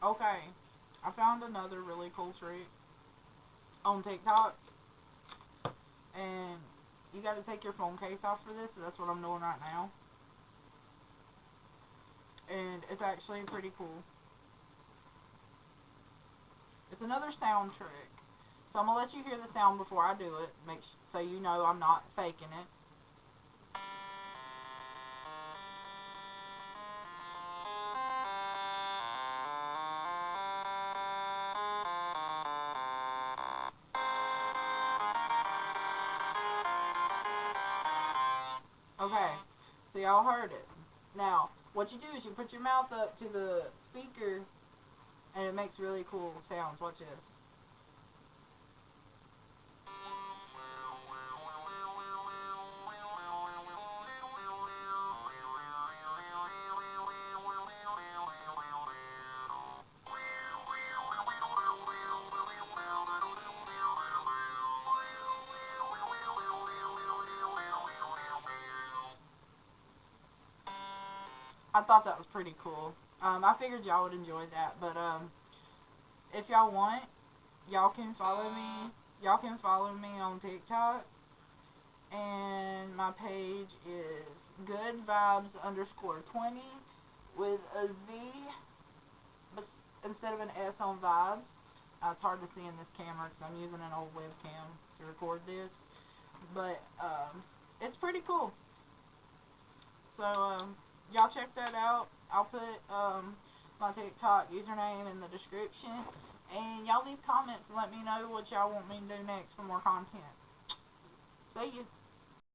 Okay, I found another really cool trick on TikTok, and you got to take your phone case off for this. So that's what I'm doing right now, and it's actually pretty cool. It's another sound trick. So I'm gonna let you hear the sound before I do it, so you know I'm not faking it. Okay, so y'all heard it. Now, what you do is you put your mouth up to the speaker, and it makes really cool sounds. Watch this. I thought that was pretty cool. I figured y'all would enjoy that, but if y'all want, y'all can follow me. Y'all can follow me on TikTok, and my page is good vibes underscore 20 with a Z, but instead of an S on vibes. It's hard to see in this camera because I'm using an old webcam to record this, but it's pretty cool. So y'all check that out. I'll put my TikTok username in the description, and y'all leave comments and let me know what y'all want me to do next for more content. See you.